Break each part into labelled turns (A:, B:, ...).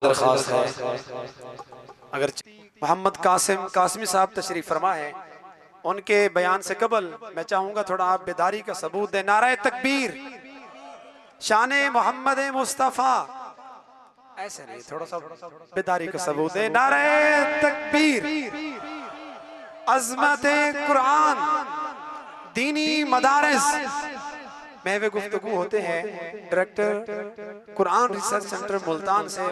A: दरख्वास्त है, अगर मोहम्मद कासिमी साहब तशरीफ फरमा है, उनके बयान से कबल मैं चाहूंगा थोड़ा आप बेदारी का सबूत दें। नारे तकबीर, शाने मोहम्मद मुस्तफ़ा, ऐसे नहीं, थोड़ा सा बेदारी का सबूत दें। नारे तकबीर, अज़मत कुरान, दीनी मदारिस महवे गुफ्तगू होते हैं। Director Quran research centre Multan से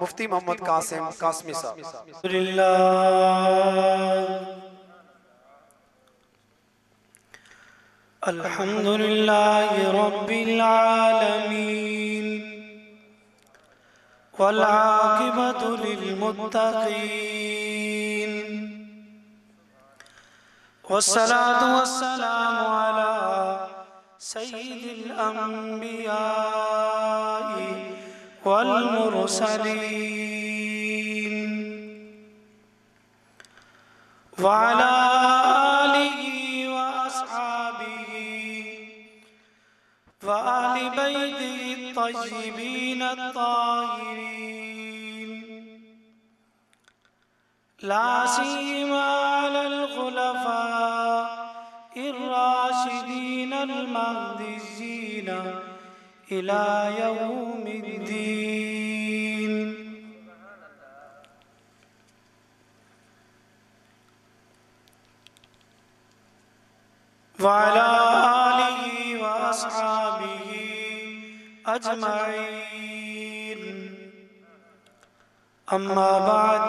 A: मुफ्ती मोहम्मद कासिमी साहब।
B: अल्हम्दुलिल्लाहि रब्बिल आलमीन वल आक़िबतु लिल मुत्तक़ीन वस्सलातु वस्सलामु अला सय्यिदिल अंबिया'i वल मुरसलीन व अला आलिहि व अस्हाबिहि व अहलि बैतिहि अत्तय्यिबीन अत्ताहिरीन ला सीमा अलल खुलफाइर राशिदीन अल महदीयीन इला यौमिद्दीन। व अला आलिहि व अस्हाबिहि अजमईन। अम्मा बाद,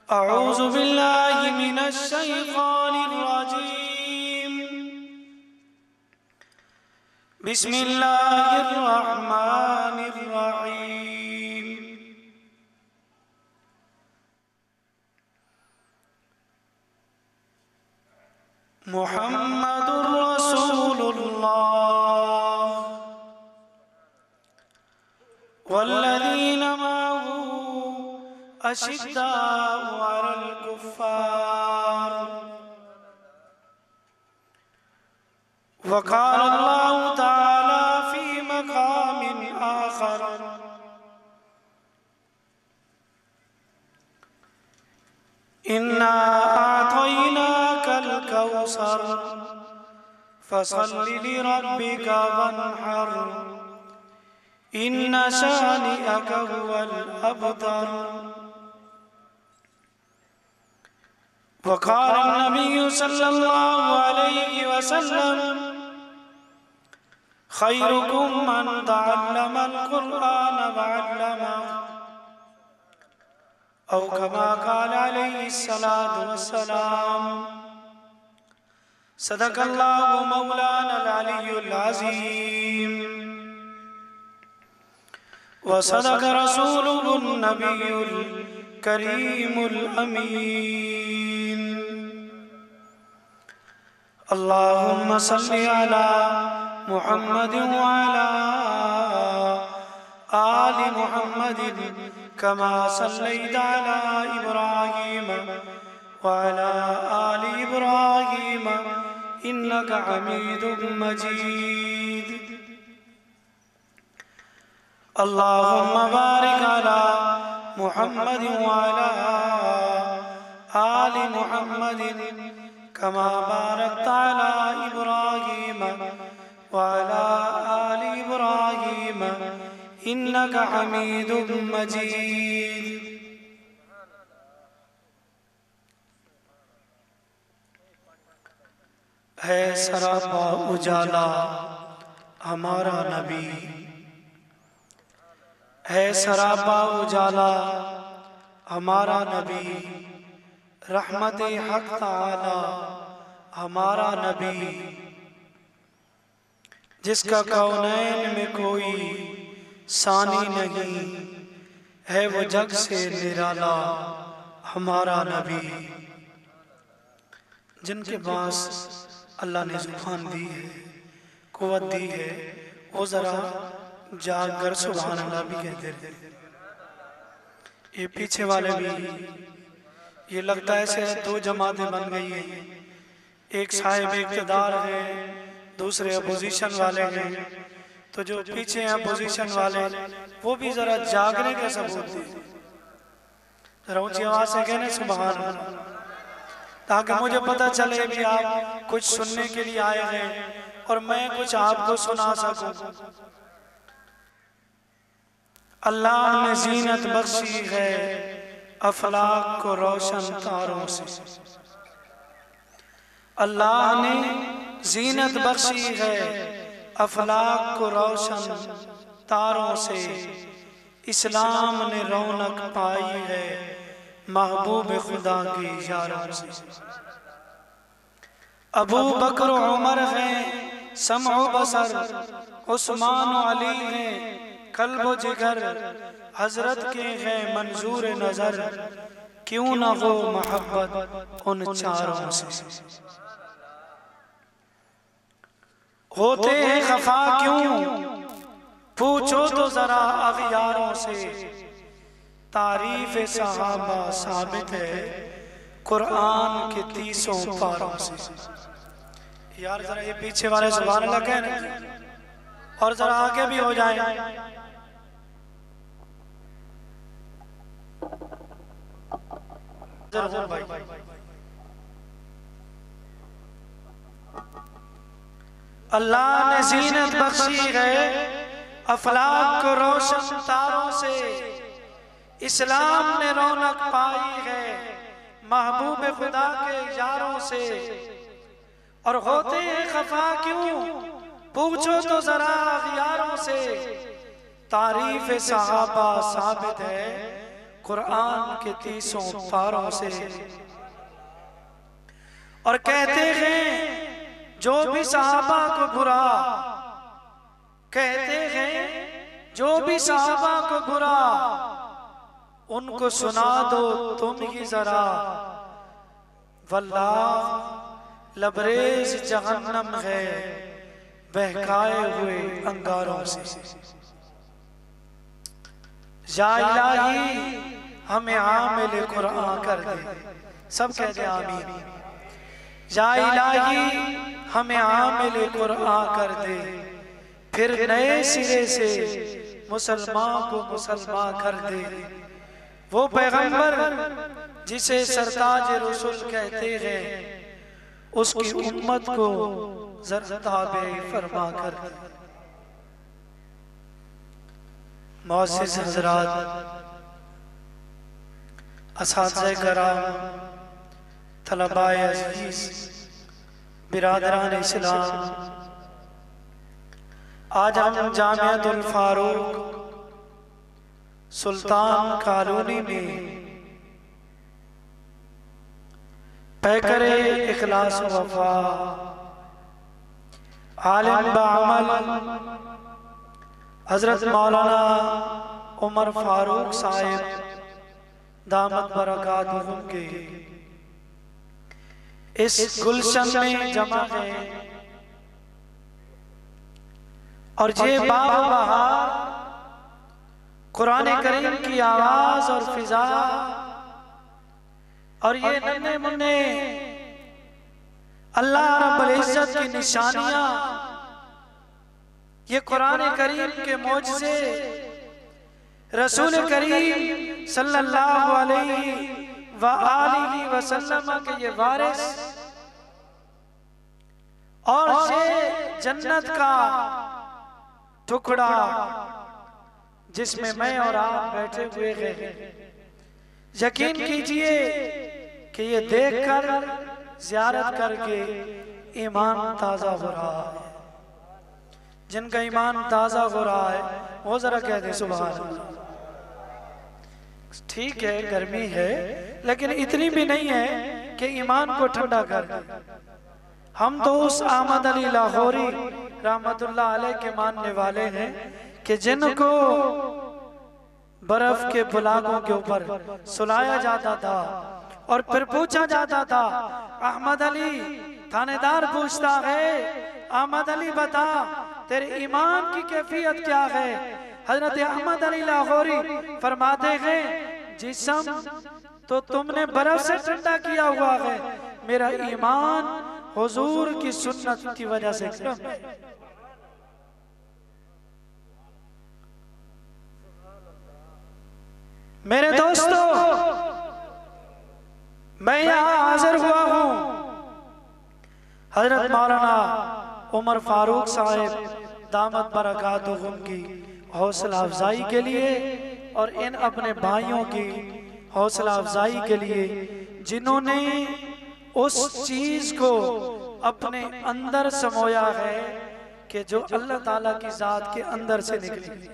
B: अऊज़ु बिल्लाहि मिनश शैतानिर रजीम। बिस्मिल्लाहिर रहमानिर रहीम। मुहम्मदुर रसूलुल्लाह वल्लज़ीना मअहू अशिद्दाउ अलल कुफ्फार। वक़ाल अल्लाहु तआला फ़ी मक़ामिन आख़र इन्ना अअतैनाकल कौसर फसल्लि लिरब्बिका वन्हर इन्ना शानिअक हुवल अबतर। वक़ाल नबिय्यु सल्लल्लाहु अलैहि वसल्लम खैरुकुम मन तअल्लमल कुरआन व अल्लमह औ कमा क़ाल अलैहिस्सलातु वस्सलाम। सदक़ल्लाहु मौलानल अलियुल अज़ीम व सदक़ रसूलुहुन नबियुल करीमुल अमीन। अल्लाहुम्मा सल्लि अला मुहम्मदिन व अला आलि मुहम्मदिन कमा सल्लैता अला इब्राहीम व अला आलि इब्राहीम इन्नका हमीदुम मजीद। अल्लाहुम्मा बारिक अला मुहम्मदिन व अला आलि मुहम्मदिन कमा बारकता अला इब्राहीम व अला आलि इब्राहीम इन्नका हमीदुम मजीद। है सरापा उजाला हमारा नबी, है सरापा उजाला हमारा नबी, रहमत हक ताला हमारा नबी, जिसका कौनैन में कोई सानी नहीं, है वो जग से निराला हमारा नबी। जिनके पास अल्लाह ने जुबान दी है, कुव्वत दी है, वो जरा जाग कर सुभान अल्लाह भी कहते रहे। ये पीछे वाले भी, ये लगता है ऐसे दो जमातें बन गई हैं, एक साहिब इक़्तिदार है, दूसरे अपोजिशन वाले हैं। तो जो पीछे हैं पोजीशन वाले वो भी जरा जागने का सबूत दे, जरा ऊंची आवाज से कहने सुभान अल्लाह, ताकि मुझे पता चले कि आप कुछ सुनने के लिए आए हैं और मैं कुछ आपको सुना सकूं। अल्लाह ने जीनत बख्शी है अफलाक को रोशन तारों से, अल्लाह ने जीनत बख्शी है अफलाक को रोशन तारों से, इस्लाम ने रौनक पाई है महबूब खुदा की यारों से। अबू बकर उमर हैं समओ बसर, उस्मान अली हैं कल्ब जिगर, हजरत के हैं मंजूर नजर, क्यों ना हो मोहब्बत उन चारों से। होते हैं खफा क्यों पूछो तो जरा अगियारों से, तारीफ सहाबा साबित है कुरान के 30 पारों से। यार जरा ये पीछे वाले सुभान अल्लाह कहने और जरा आगे भी हो जाए। अल्लाह ने जीनत बख्शी है अफलाक को रोशन तारों से, इस्लाम ने रौनक पाई है महबूब खुदा के यारों से। और होते हैं खफा क्यों पूछो तो जरा यारों से, तारीफ सहाबा साबित है कुरान के 30 पारों से। और कहते हैं जो भी सहाबा को बुरा, कहते हैं जो भी सहाबा को बुरा, उनको सुना दो तुम ही जरा, वल्लाह लबरेज जहन्नम है बहकाए हुए अंगारों से। या इलाही हमें आमिल कुरान कर दे, सब कहते आमीन। या इलाही हमें आमिल कुरान कर दे, फिर नए सिरे से मुसलमान को मुसलमान कर दे। वो पैगंबर जिसे सरताज रसूल कहते हैं, उसकी उम्मत को जरा ताबे फरमा कर दे। मुअज़्ज़िज़ हज़रात, असातिज़े कराम, तलबाए अज़ीज़, बिरादरान इस्लाम, आज हम जामिअतुल फारूक सुल्तान कॉलोनी में पैकरे इखलास वफा आलिम बाअमल हजरत मौलाना उमर फारूक साहिब दामत बरकातुहुम के इस गुलशन में जमा है। और ये बाब बहार कुरान करीम की आवाज और फिजा और ये नन्हे मुन्ने अल्लाह रब्बुल इज्जत की निशानियां, ये कुरान करीम के मौजज़े, रसूल करीम सल्लल्लाहु अलैहि व आलिहि वसल्लम के ये वारिस, और ये जन्नत का टुकड़ा जिसमें मैं और आप बैठे हुए हैं। यकीन कीजिए कि ये देखकर ज़ियारत करके ईमान ताज़ा हो रहा है। जिनका ईमान ताज़ा हो रहा है वो जरा कह दे सुभान अल्लाह। ठीक है गर्मी है, लेकिन इतनी भी नहीं है कि ईमान को ठंडा कर दे। हम तो उस अहमद अली लाहौरी रहमतुल्लाह अलैह के मानने वाले हैं कि जिनको बर्फ के बुलागों के ऊपर सुलाया जाता था और फिर पूछा जाता था, अहमद अली, थानेदार पूछता है, अहमद अली बता तेरे ईमान की कैफियत क्या है? हजरत अहमद अली लाहौरी फरमाते हैं, जिस्म तो तुमने बर्फ से ठंडा किया हुआ है, मेरा ईमान हुजूर की सुन्नत की वजह से कम है। मेरे दोस्तों, मैं यहाँ हाजिर हुआ हूँ हजरत मौलाना उमर फारूक साहब दामत बरकातुहुम की हौसला अफजाई के लिए और इन अपने भाइयों की हौसला अफजाई के लिए, जिन्होंने उस चीज को अपने अंदर समोया है कि जो अल्लाह ताला की जात के अंदर से निकली।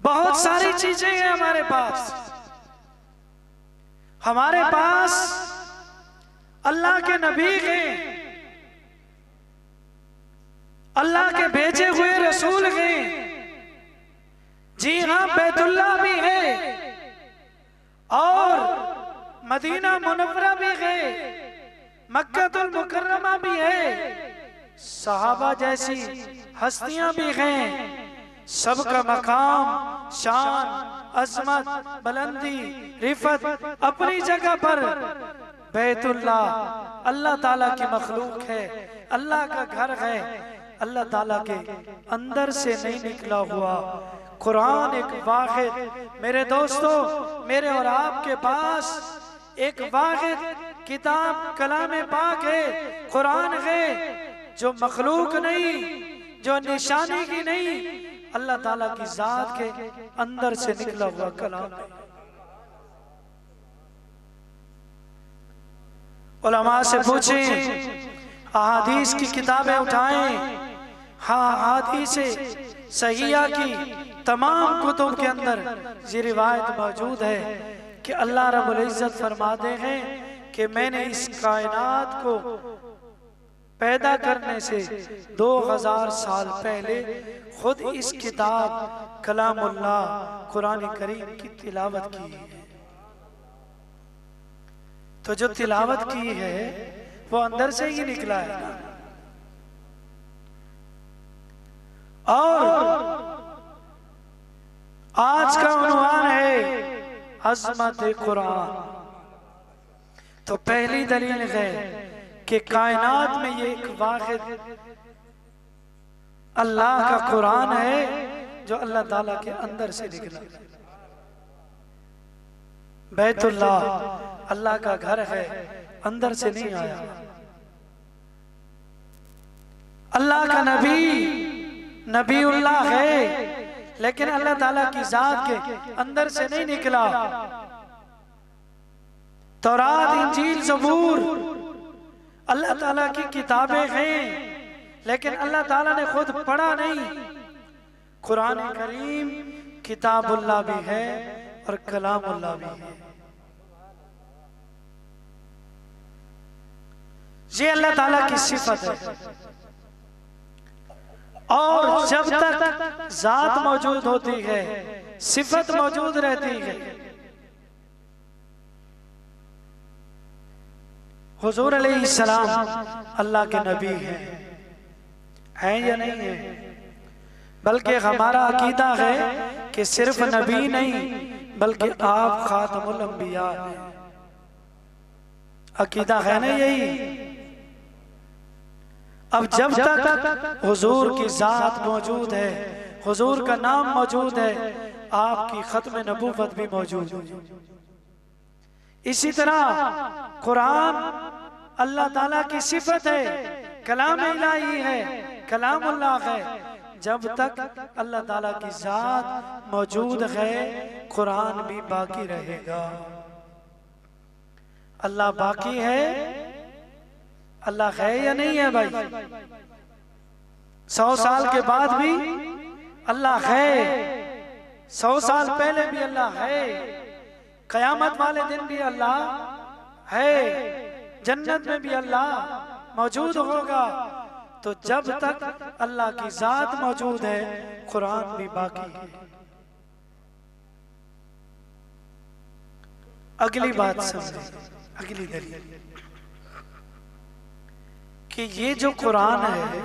B: बहुत सारी चीजें हैं हमारे पास। हमारे पास अल्लाह के नबी हैं, अल्लाह के भेजे हुए रसूल हैं। जी हाँ, बैतुल्लाह भी है और मदीना मुनव्वरा भी है, मक्कातुल मुकर्रमा भी है, सहाबा जैसी हस्तियां भी हैं। सबका मकाम, शान, अजमत, बुलंदी, रिफत अपनी जगह पर। बैतुल्लाह अल्लाह ताला की मखलूक है, अल्लाह का घर है, अल्लाह ताला के अंदर से नहीं निकला हुआ। कुरान एक वाहिद, मेरे दोस्तों, मेरे और आपके पास एक वाहिद किताब कलाम पाक है, कुरान है, जो मखलूक नहीं, जो निशानी की नहीं, अल्लाह ताला की जात के अंदर से निकला हुआ कलाम है। उलमा से पूछें, अहादीस की किताबें उठाएं। हाँ, अहादीस सहीहा की तमाम कुतुब के अंदर ये रिवायत मौजूद है कि अल्लाह रब्बुल इज्जत फरमाते हैं कि मैंने इस कायनात को पैदा करने से 2000 साल पहले खुद इस किताब कलामुल्लाह कुरान करीम की तिलावत की है। तो जो तिलावत की है वो अंदर से ही निकला है ना। और आज का उन्वान है अज़मत कुरान। तो पहली दलील है कि कायनात में ये एक वाहिद अल्लाह का कुरान है जो अल्लाह ताला के अंदर से निकला। बैतुल्लाह अल्लाह का घर है, अंदर से नहीं आया। अल्लाह का नबीउल्लाह है, लेकिन अल्लाह ताला की जात के अंदर से नहीं निकला। तौरात, इंजील, ज़बूर अल्लाह ताला की किताबें हैं, लेकिन अल्लाह ताला ने खुद पढ़ा नहीं। कुरान करीम किताबुल्लाह भी है और कलामुल्लाह भी है। ये अल्लाह ताला की सिफत है। और जब तक जात मौजूद होती है, सिफत मौजूद रहती है। हुजूर अलैहिस्सलाम अल्लाह के नबी हैं या नहीं है? बल्कि हमारा अकीदा है कि सिर्फ नबी नहीं बल्कि आप खातमुल अंबिया हैं। अकीदा है ना यही? अब जब तक हुजूर की जात मौजूद है, हुजूर का नाम मौजूद है, आपकी खत्म नबूवत भी मौजूद है। इसी तरह कुरान अल्लाह ताला की सिफत है, कलाम इलाही है, कलामुल्लाह है। जब तक अल्लाह ताला की जात मौजूद है, कुरान भी बाकी रहेगा। अल्लाह बाकी है, अल्लाह है या नहीं है भाई? 100 साल के बाद भी अल्लाह है, 100 साल पहले भी अल्लाह है, कयामत वाले दिन भी अल्लाह है, जन्नत में भी अल्लाह मौजूद होगा। तो जब तक अल्लाह की जात मौजूद है, कुरान भी बाकी है। अगली बात समझे, अगली दलील कि ये जो कुरान है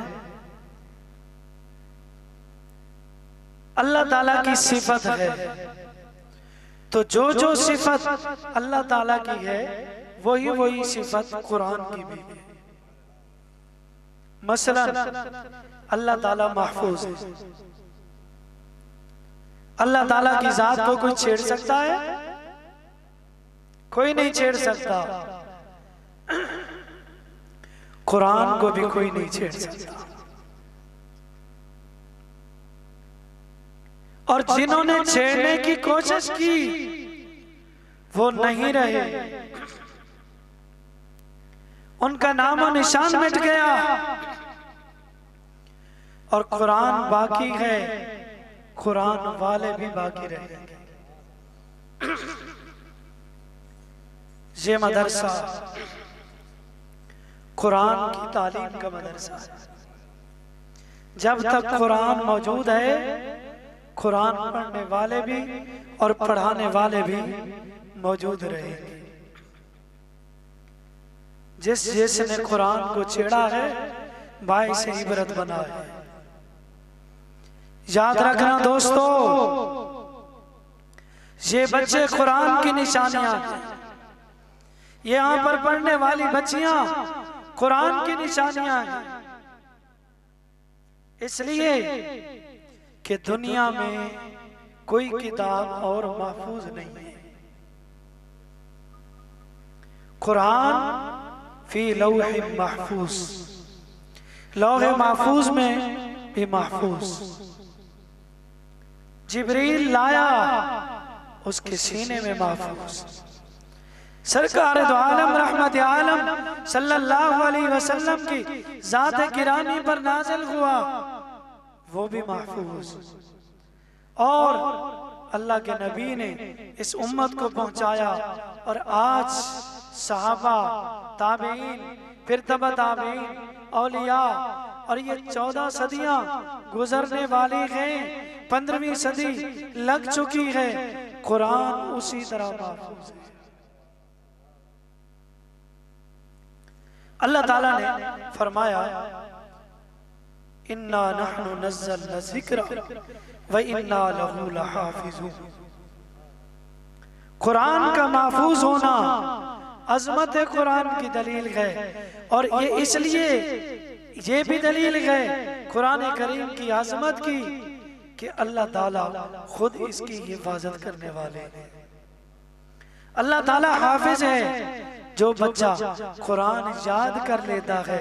B: अल्लाह ताला की सिफत है। तो जो जो सिफत अल्लाह ताला की है वही वही सिफत कुरान की भी है। मसलन अल्लाह ताला महफूज है, अल्लाह ताला की जात को कोई छेड़ सकता है? कोई नहीं छेड़ सकता। कुरान को भी कोई नहीं छेड़ सकता। और जिन्होंने छेड़ने की कोशिश की वो नहीं रहे, उनका नामो निशान मिट गया और कुरान बाकी है, कुरान वाले भी बाकी रहेंगे। ये मदरसा कुरान की तालीम का मदरसा है। जब तक कुरान मौजूद है, कुरान पढ़ने वाले भी और पढ़ाने वाले भी मौजूद रहेंगे। जिसने कुरान को छेड़ा है भाई से इबरत बना है। याद रखना दोस्तों, ये बच्चे कुरान की निशानियां हैं। यहाँ पर पढ़ने वाली बच्चियां कुरान की निशानियां हैं। इसलिए कि दुनिया में कोई किताब और महफूज नहीं है। कुरान फी लौह महफूज, लौह महफूज में भी महफूज। जिब्रील लाया, उसके सीने में महफूज। सरकार दो आलम रहमत आलम सल्लल्लाहु अलैहि वसल्लम की जात गिरामी पर नाज़िल हुआ, वो भी महफूज। और अल्लाह के नबी ने इस उम्मत को पहुंचाया। और आज सहाबा, ताबईन, फिर तबा ताबईन, औलिया, और ये 14 सदियां गुजरने वाली हैं। 15वीं सदी लग चुकी है, कुरान उसी तरह महफूज है। अल्लाह ताला ने फरमाया, इन्ना नहनु नज़्ज़लना ज़िक्रा व इन्ना लहू लहाफ़िज़ून। कुरान का महफूज होना अज़मत कुरान की दलील है। और ये इसलिए ये भी दलील है कुरान करीम की अज़मत की कि अल्लाह ताला खुद इसकी हिफाजत करने वाले हैं। अल्लाह ताला हाफिज है। जो बच्चा कुरान याद कर लेता है,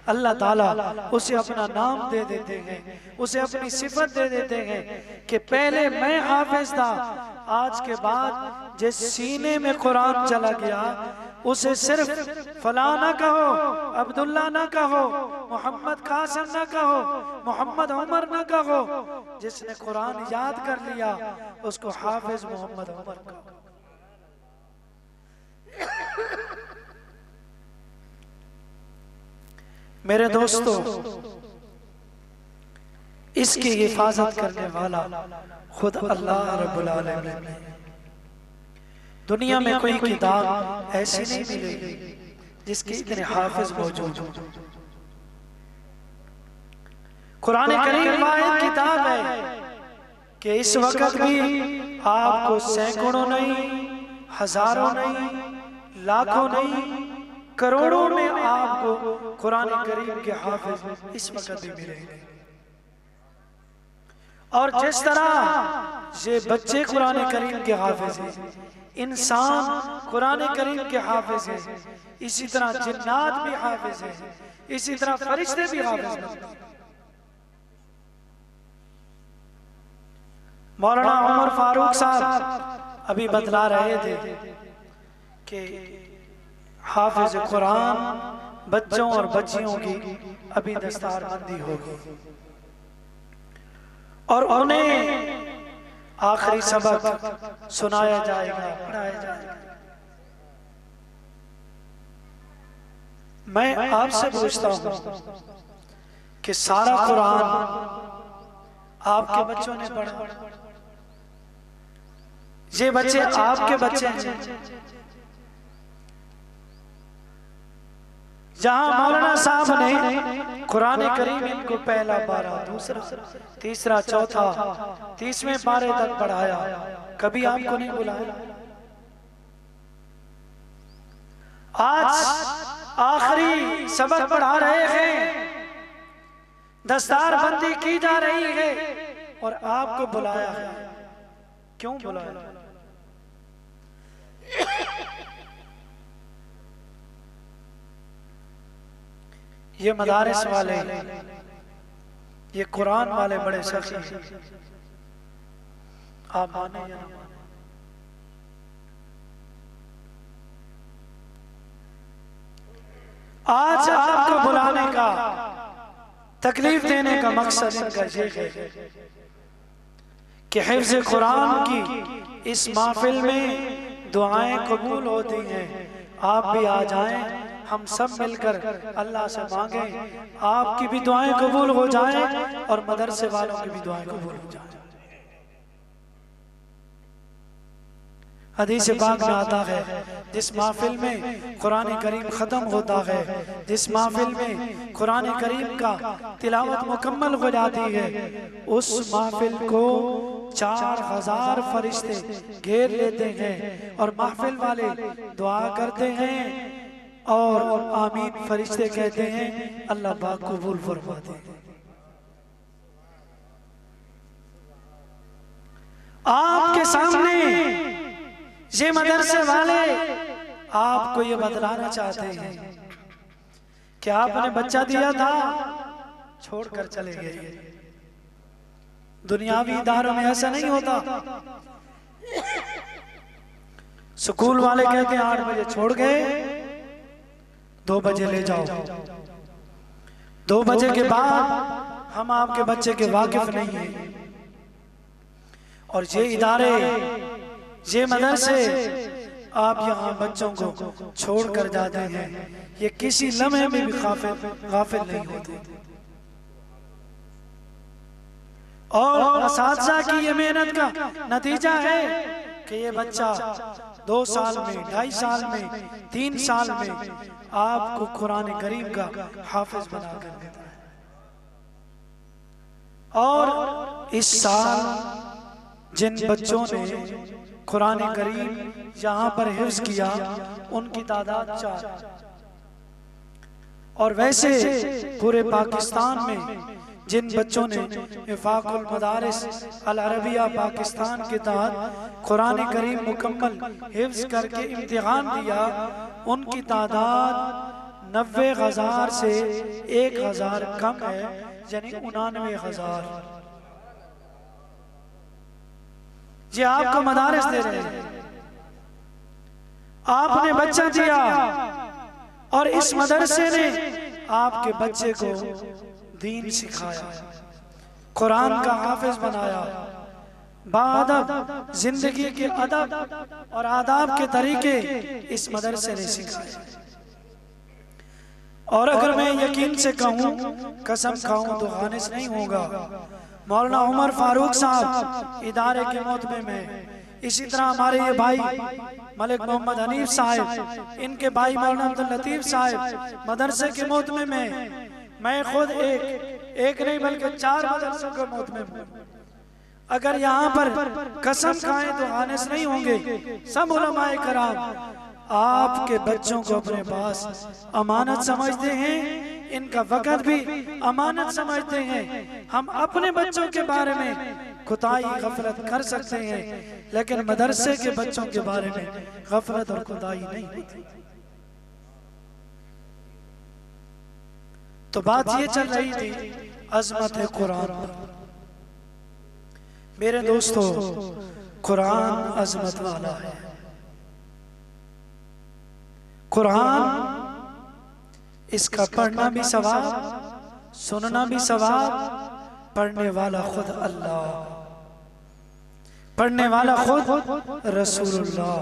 B: अल्लाह ताला उसे अपना नाम दे देते हैं, उसे अपनी सिफत दे देते हैं कि पहले मैं हाफिज था, आज के बाद जिस सीने में कुरान चला गया उसे सिर्फ फला ना कहो, अब्दुल्ला ना कहो, मोहम्मद कासिम ना कहो, मोहम्मद उमर ना कहो। जिसने कुरान याद कर लिया उसको हाफिज मोहम्मद उमर कहो। मेरे दोस्तों, इसकी हिफाजत करने वाला खुद अल्लाह रब्बुल आलमीन है। दुनिया में कोई किताब ऐसी नहीं मिलेगी जिसके इतने हाफिज मौजूद हो। कुरान करीम वाहिद किताब है कि इस वक्त भी आपको सैकड़ों नहीं, हजारों नहीं, लाखों नहीं, करोड़ों में आपको कुरान करीम के हाफिज इस वक्त भी मिलेंगे। और जिस तरह ये बच्चे कुरान करीम के हाफिज हैं, इंसान कुरान करीम के हाफिज हैं, इसी तरह जिन्नात भी हाफिज हैं, इसी तरह फरिश्ते भी हाफिज हैं। मौलाना उमर फारूक साहब अभी बतला रहे थे कि हाफिज कुरान बच्चों और बच्चियों की अभी दस्तारबंदी होगी और उन्हें आखिरी सबक सुनाया जाएगा, पढ़ाया जाएगा। मैं आपसे पूछता हूं कि सारा कुरान आपके बच्चों ने पढ़ा? ये बच्चे आपके बच्चे हैं। जहां मौलाना साहब ने कुरान करीम इनको पहला पारा, दूसरा, तीसरा, चौथा, 30वें पारे तक पढ़ाया, कभी आपको नहीं बुलाया? आज आखिरी सबक पढ़ा रहे हैं, दस्तारबंदी की जा रही है और आपको बुलाया है। क्यों बुलाया? ये मदारिस वाले, ये कुरान वाले बड़े सखी हैं, आप माने या ना माने। आज आपको बुलाने का, तकलीफ देने का मकसद इनका ये है कि हिफ्ज़ कुरान की इस महफिल में दुआएं कबूल होती हैं। आप भी आ जाएं, हम सब मिलकर अल्लाह से मांगें आपकी भी दुआएं कबूल हो जाएं और मदरसे वालों की भी दुआएं कबूल हो जाएं। हदीस पाक में आता है, जिस महफिल में कुरान करीम ख़त्म होता है, जिस महफिल में कुरान करीम का तिलावत मुकम्मल हो जाती है, उस महफिल को 4000 फरिश्ते घेर लेते हैं और महफिल वाले दुआ करते हैं और आमीन फरिश्ते कहते हैं, अल्लाह पाक कबूल फरमाते हैं। आपके सामने ये मदरसे वाले आपको ये बतलाना चाहते हैं कि आपने बच्चा दिया था, छोड़कर चले गए। दुनियावी इदारों में ऐसा नहीं होता। स्कूल वाले कहते हैं 8 बजे छोड़ गए, 2 बजे ले जाओ। 2 बजे के बाद हम आपके बच्चे के वाकिफ नहीं हैं। और ये इदारे, ये मदरसे आप यहाँ बच्चों को छोड़ कर जाते हैं, ये किसी लम्हे में भी गाफिल नहीं होते। और असातिज़ा की ये मेहनत का नतीजा है कि ये बच्चा 2 साल में, 2.5 साल में, 3 साल में आपको कुरान करीम का हाफिज बना कर देता है। और इस साल जिन बच्चों ने कुरान करीम यहाँ पर हिफ्ज़ किया, उनकी तादाद 4। और वैसे पूरे पाकिस्तान में जिन बच्चों ने इफ़ाक़ुल मदारिस अल अरबिया पाकिस्तान के तहत कुरान करीम मुकम्मल हिफ्ज़ करके इम्तिहान दिया, उनकी तादाद 90,000 से 1,000 कम है, यानी 99,000। ये आपको मदारिस दे रहे हैं, आपने बच्चा दिया और इस मदरसे ने आपके बच्चे को दीन सिखाया, कुरान का हाफिज बनाया, बाअदब जिंदगी के अदब और आदाब के तरीके इस मदरसे ने सिखाए। और अगर मैं यकीन से कहूँ, कसम खाऊं तो खानिस नहीं होगा, मौलाना उमर फारूक साहब इदारे के मोहतमे में, इसी तरह हमारे ये भाई मलिक मोहम्मद हनीफ साहब, इनके भाई मौलाना अब्दुल लतीफ साहब मदरसे के मोहतमे में, मैं खुद एक नहीं बल्कि 4 मदरसों के मोहतमे में। अगर यहाँ पर कसम खाएं तो खानिस नहीं होंगे। सब उलमाए कराम आपके बच्चों को अपने पास अमानत समझते हैं, इनका वक़्त भी अमानत समझते हैं। हम अपने बच्चों के बारे में खुदाई गफलत कर सकते हैं, लेकिन मदरसे के बच्चों के बारे में गफलत और खुदाई नहीं होती। तो बात ये चल रही थी अज़मत है कुरान पर। मेरे दोस्तों, कुरान अज़मत वाला है। कुरान, इसका पढ़ना भी सवाब, सुनना भी सवाब, पढ़ने वाला खुद अल्लाह, पढ़ने वाला खुद रसूलुल्लाह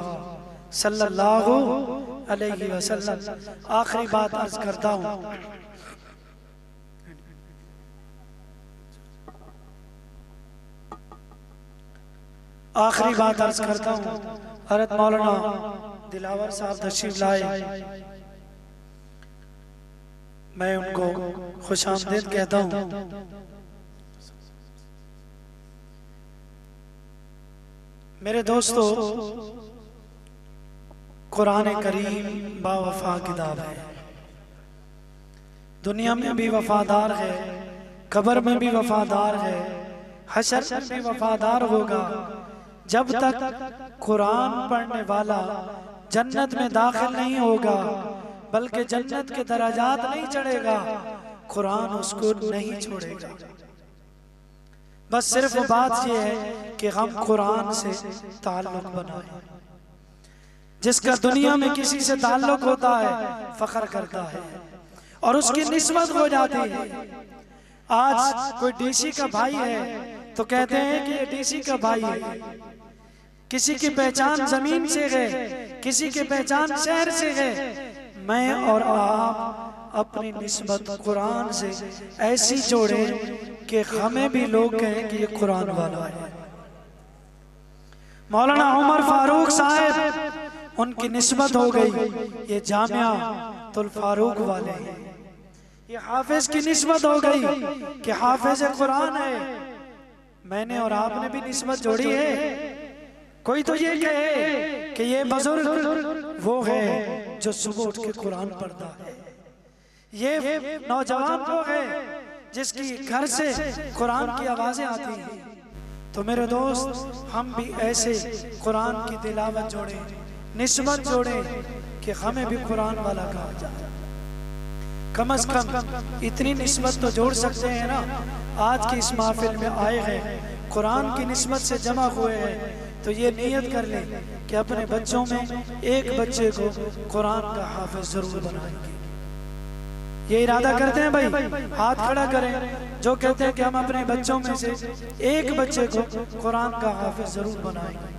B: सल्लल्लाहु अलैहि वसल्लम। आखिरी बात अर्ज करता हूँ, आखिरी बात अर्ज करता हूँ। हज़रत मौलाना दिलावर साहब तशरीफ लाए, मैं उनको खुशामदीद कहता हूँ। मेरे दोस्तों, कुरान करीम बावफा किताब है, दुनिया में भी वफादार है, कब्र में भी वफादार है, हशर में भी वफादार होगा। जब तक कुरान पढ़ने वाला जन्नत में दाखिल नहीं होगा, बल्कि जन्नत के दराजात नहीं चढ़ेगा, कुरान उसको नहीं छोड़ेगा। बस सिर्फ बात यह है कि हम कुरान से ताल्लुक बनाएं। जिसका दुनिया में किसी से ताल्लुक होता है फख्र करता है और उसकी निस्बत हो जाती है। आज कोई डीसी का भाई है तो कहते हैं कि ये डीसी का भाई है। किसी की पहचान जमीन से है, किसी की पहचान शहर से है। मैं और आप अपनी निस्बत कुरान से ऐसी जोड़े कि हमें भी लोग कहें कि ये कुरान वाला है। मौलाना उमर फारूक साहब, उनकी निस्बत हो गई ये जामिया तुल फारूक वाले हैं। ये हाफिज की निस्बत हो गई कि हाफिज कुरान है। मैंने और आपने भी निस्बत जोड़ी है। कोई तो ये कहे कि ये बुजुर्ग वो है जो सुबह उठ के कुरान पढ़ता है। ये नौजवान वो है जिसकी घर से कुरान की आवाजें आती हैं। तो मेरे दोस्त, हम भी ऐसे कुरान की तिलावत जोड़े, निस्बत जोड़े कि हमें भी कुरान वाला कहा जाए। कम से कम इतनी निस्बत तो जोड़ सकते हैं ना। आज की इस महफिल में आए हैं, कुरान की निस्बत से जमा हुए हैं, तो ये नियत कर ले कि अपने बच्चों में एक बच्चे को कुरान का हाफिज जरूर बनाएंगे। ये इरादा करते हैं भाई, हाथ खड़ा करें जो कहते हैं कि हम अपने बच्चों में से एक बच्चे को कुरान का हाफिज जरूर बनाएंगे।